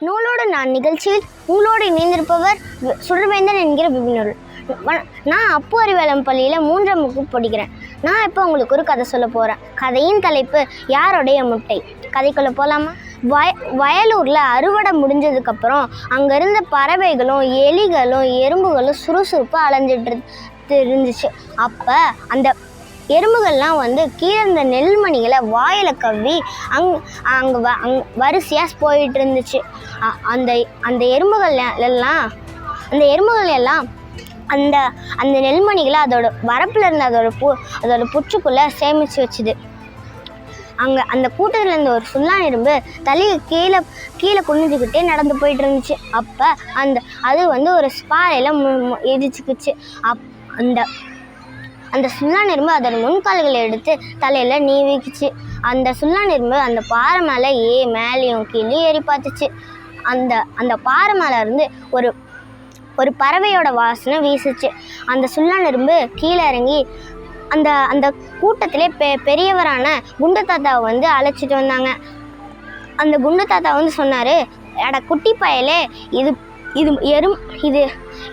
நூலோடு நான் நிகழ்ச்சியில் உங்களோடு இணைந்திருப்பவர் சுடர்வேந்தன் என்கிற விபினருள். நான் அப்பு அறிவாளம் பள்ளியில் 3ஆம் வகுப்பு படிக்கிறேன். நான் இப்போ உங்களுக்கு ஒரு கதை சொல்ல போகிறேன். கதையின் தலைப்பு யாருடைய முட்டை. கதைக்குள்ள போகலாமா? வயலூரில் அறுவடை முடிஞ்சதுக்கப்புறம் அங்கே இருந்த பறவைகளும் எலிகளும் எறும்புகளும் சுறுசுறுப்பாக அலைஞ்சிட்டு இருந்துச்சு. அப்போ அந்த எறும்புகள்லாம் கீழே இருந்த நெல்மணிகளை வாயில் கவ்வி அங்கே வரிசையாக போயிட்டு இருந்துச்சு. அந்த எறும்புகள் எல்லாம் அந்த நெல்மணிகளை அதோட வரப்பில் இருந்த அதோட புற்றுக்குள்ளே சேமித்து வச்சுது. அங்கே அந்த கூட்டத்தில் இருந்த ஒரு சுல்லான் எறும்பு தலையை கீழே குனிஞ்சுக்கிட்டே நடந்து போயிட்டு இருந்துச்சு. அப்போ அது ஒரு பாறையில் இடிச்சுக்குச்சு. அந்த சுல்லான் எறும்பு அதோட முன்கால்களை எடுத்து தலையில் நீவிக்குச்சு. அந்த சுல்லான் எறும்பு அந்த பாறை மேலே மேலேயும் கீழே ஏறி பார்த்துச்சு. அந்த பாறை மேலே இருந்து ஒரு பறவையோட வாசனை வீசுச்சு. அந்த சுல்லான் எறும்பு கீழே இறங்கி அந்த கூட்டத்திலே பெரியவரான குண்டு தாத்தாவை அழைச்சிட்டு வந்தாங்க. அந்த குண்டு தாத்தா சொன்னார், எட குட்டி பயலே,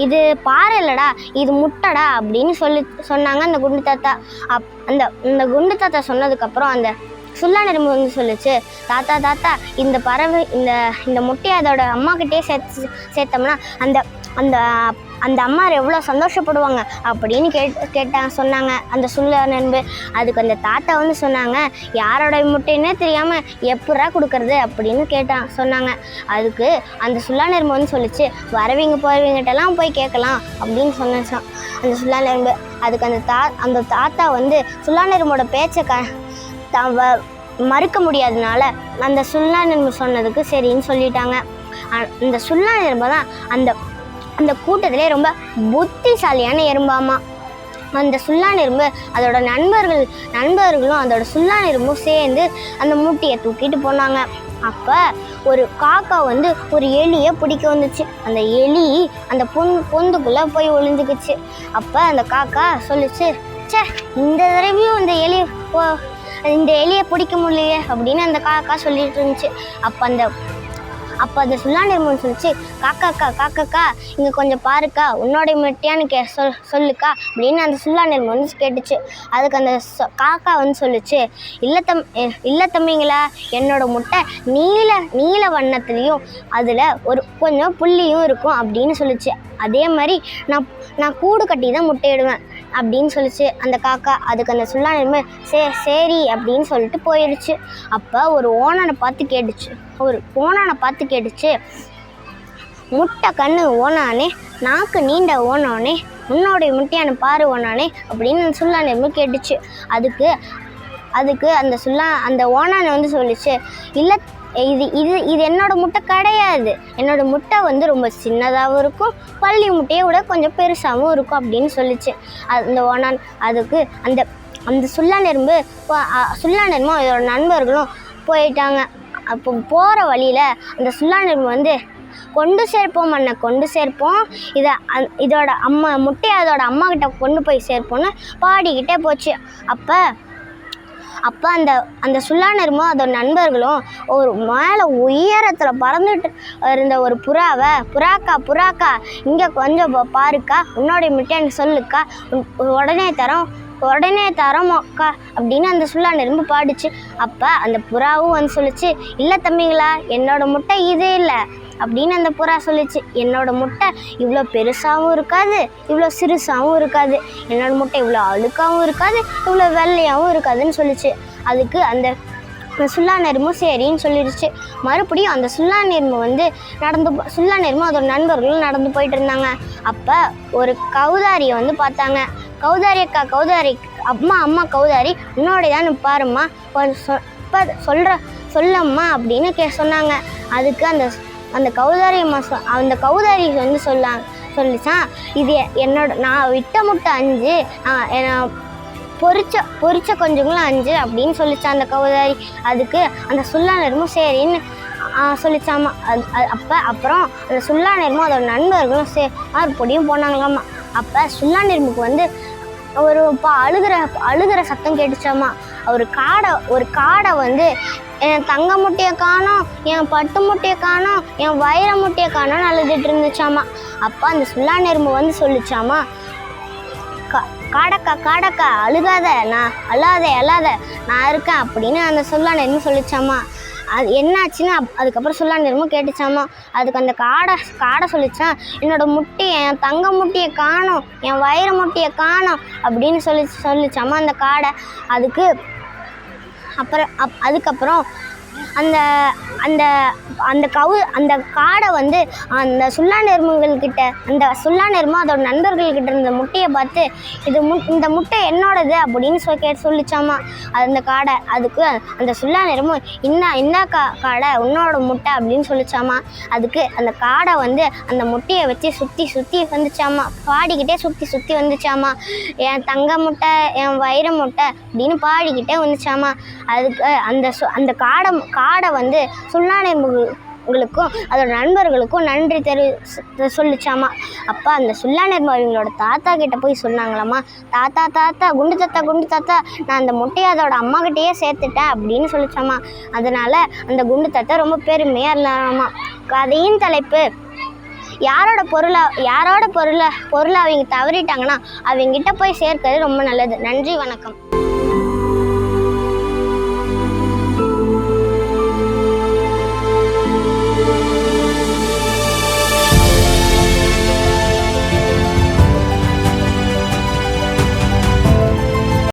இது பாறை இல்லடா, இது முட்டைடா அப்படின்னு சொன்னாங்க அந்த குண்டு தாத்தா. அந்த குண்டு தாத்தா சொன்னதுக்கப்புறம் அந்த சுல்லான் எறும்பு சொல்லிச்சு, தாத்தா இந்த பறவை இந்த முட்டையை அதோட அம்மாக்கிட்டே சேர்த்தோம்னா அந்த அம்மா எவ்வளோ சந்தோஷப்படுவாங்க அப்படின்னு சொன்னாங்க அந்த சுல்லான் எறும்பு. அதுக்கு அந்த தாத்தா சொன்னாங்க, யாரோட முட்டைன்னே தெரியாமல் எப்படா கொடுக்கறது அப்படின்னு சொன்னாங்க. அதுக்கு அந்த சுல்லான் எறும்பு சொல்லிச்சு, போகிறவங்கிட்டலாம் போய் கேட்கலாம் அப்படின்னு சொன்னான் அந்த சுல்லான் எறும்பு. அதுக்கு அந்த தாத்தா சுல்லான் எறும்போட பேச்சை மறுக்க முடியாதனால அந்த சுல்லான் எறும்பு சொன்னதுக்கு சரின்னு சொல்லிட்டாங்க. இந்த சுல்லான் எறும்பு தான் அந்த கூட்டத்திலே ரொம்ப புத்திசாலியான எறும்பாமா. அந்த சுல்லான் எறும்பு அதோட நண்பர்களும் அதோட சுல்லான் எறும்பும் சேர்ந்து அந்த மூட்டையை தூக்கிட்டு போனாங்க. அப்போ ஒரு காக்கா ஒரு எலியை பிடிக்க வந்துச்சு. அந்த எலி அந்த பொந்துக்குள்ளே போய் ஒளிஞ்சுக்குச்சு. அப்போ அந்த காக்கா சொல்லிச்சு, இந்த தடவையும் இந்த எலியை பிடிக்க முடியலையே அப்படின்னு அந்த காக்கா சொல்லிட்டு இருந்துச்சு. அப்போ அந்த சுல்லான் எறும்பு சொல்லிச்சு, காக்காக்கா இங்கே கொஞ்சம் பாருக்கா, உன்னோடைய மெட்டியான்னு சொல்லுக்கா அப்படின்னு அந்த சுல்லான் எறும்பு கேட்டுச்சு. அதுக்கு அந்த காக்கா சொல்லிச்சு, இல்லை தம்பிங்களா, என்னோட முட்டை நீல வண்ணத்துலேயும் அதில் கொஞ்சம் புள்ளியும் இருக்கும் அப்படின்னு சொல்லிச்சு. அதே மாதிரி நான் கூடு கட்டி தான் முட்டையிடுவேன் அப்படின்னு சொல்லிச்சு அந்த காக்கா. அதுக்கு அந்த சுல்லான் எறும்பு சரி அப்படின்னு சொல்லிட்டு போயிடுச்சு. அப்போ ஒரு ஓனானை பார்த்து கேட்டுச்சு, முட்டை கண்ணு ஓனானே, நாக்கு நீண்ட ஓனானே, உன்னோடைய முட்டையான பாரு ஓனானே அப்படின்னு அந்த சுல்லான் எறும்பு கேட்டுச்சு. அதுக்கு அந்த ஓனானை சொல்லிச்சு, இல்லை இது என்னோட முட்டை கிடையாது, என்னோட முட்டை ரொம்ப சின்னதாகவும் இருக்கும், பள்ளி முட்டையை விட கொஞ்சம் பெருசாகவும் இருக்கும் அப்படின்னு சொல்லிச்சு அந்த ஓனான். அதுக்கு அந்த சுல்லான் எறும்பும் இதோட நண்பர்களும் போயிட்டாங்க. அப்போ போகிற வழியில் அந்த சுல்லான் எறும்பு கொண்டு சேர்ப்போம் இதோட முட்டையை அதோட அம்மா கிட்ட கொண்டு போய் சேர்ப்போன்னு பாடிக்கிட்டே போச்சு. அப்போ அந்த சுல்லான் எறும்பும் அதோட நண்பர்களும் ஒரு மேலே உயரத்தில் பறந்துட்டு இருந்த ஒரு புறாக்கா இங்கே கொஞ்சம் பாருக்கா, உன்னோடைய முட்டையை சொல்லுக்கா, உடனே தரோமாக்கா அப்படின்னு அந்த சுல்லான் எறும்பு பாடிச்சு. அப்போ அந்த புறாவும் சொல்லிச்சு, இல்லை தம்பிங்களா, என்னோட முட்டை இதே இல்லை அப்படின்னு அந்த புறா சொல்லிச்சு. என்னோட முட்டை இவ்வளோ பெருசாகவும் இருக்காது, இவ்வளோ சிறுசாகவும் இருக்காது, என்னோட முட்டை இவ்வளோ அழுக்காகவும் இருக்காது, இவ்வளோ வெள்ளையாகவும் இருக்காதுன்னு சொல்லிச்சு. அதுக்கு அந்த சுல்லான் எறும்பு சரின்னு சொல்லிடுச்சு. மறுபடியும் அந்த சுல்லான் எறும்பு சுல்லான் எறும்பு அதோட நண்பர்களும் நடந்து போயிட்டு இருந்தாங்க. அப்போ ஒரு கௌதாரியை பார்த்தாங்க. கௌதாரி அம்மா கௌதாரி, உன்னோடையதான் பாரும்மா, இப்போ சொல்லம்மா அப்படின்னு சொன்னாங்க. அதுக்கு அந்த கௌதாரி சொல்லிச்சான், இது நான் விட்ட முட்டை 5, பொரிச்ச கொஞ்சங்களும் 5 அப்படின்னு சொல்லிச்சான் அந்த கௌதாரி. அதுக்கு அந்த சுல்லான் எறும்பு சரின்னு சொல்லிச்சாமா. அப்புறம் அந்த சுல்லான் எறும்பும் அதோட நண்பர்களும் மறுபடியும் போனாங்களாமா. அப்போ சுல்லான் எறும்புக்கு ஒரு அழுகிற சத்தம் கேட்டுச்சாமா. ஒரு காடை என் தங்க முட்டையை காணோம், என் பட்டு முட்டையை காணோம், என் வைர முட்டையை காணோம்னு அழுதுட்டு இருந்துச்சாமா. அப்போ அந்த சுல்லான் எறும்பு வந்து சொல்லிச்சாமா, காடக்கா காடக்கா அழுகாத, நான் அழாத நான் இருக்கேன் அப்படின்னு அந்த சுல்லான் எறும்பு சொல்லிச்சாமா. அது என்னாச்சுன்னு அதுக்கப்புறம் சுல்லான் எறும்பு கேட்டுச்சாமா. அதுக்கு அந்த காடை சொல்லிச்சான், என்னோட முட்டையை, என் தங்க முட்டையை காணோம், என் வைர முட்டையை காணோம் அப்படின்னு சொல்லிச்சாமா அந்த காடை. அதுக்கப்புறம் அந்த அந்த அந்த காடை வந்து அந்த சுல்லான் எறும்புகள்கிட்ட, அந்த சுல்லான் எறும்பு அதோட நண்பர்கள்கிட்ட இருந்த முட்டையை பார்த்து, இந்த முட்டை என்னோடது அப்படின்னு சொல்லிச்சாமா அந்த காடை. அதுக்கு அந்த சுல்லான் எறும்பு, இந்த காடை உன்னோட முட்டை அப்படின்னு சொல்லிச்சாமா. அதுக்கு அந்த காடை வந்து அந்த முட்டையை வச்சு சுற்றி வந்துச்சாமா, பாடிக்கிட்டே சுற்றி வந்துச்சாமா. என் தங்க முட்டை, என் வைர முட்டை அப்படின்னு பாடிக்கிட்டே வந்துச்சாமா. அதுக்கு அந்த காடை வந்து சுல்லான் எறும்புகளுக்கும் அதோட நண்பர்களுக்கும் நன்றி சொல்லிச்சாமா. அப்போ அந்த சுல்லான் எறும்பு அவங்களோட தாத்தா கிட்ட போய் சொன்னாங்களாம்மா, தாத்தா குண்டு தாத்தா நான் அந்த முட்டையை அதோட அம்மா கிட்டேயே சேர்த்துட்டேன் அப்படின்னு சொல்லிச்சாமா. அதனால அந்த குண்டு தாத்தா ரொம்ப பெருமையாக இருந்தாராமா. கதையின் தலைப்பு, யாரோட பொருளை அவங்க தவறிட்டாங்கன்னா அவங்ககிட்ட போய் சேர்க்கிறது ரொம்ப நல்லது. நன்றி, வணக்கம்.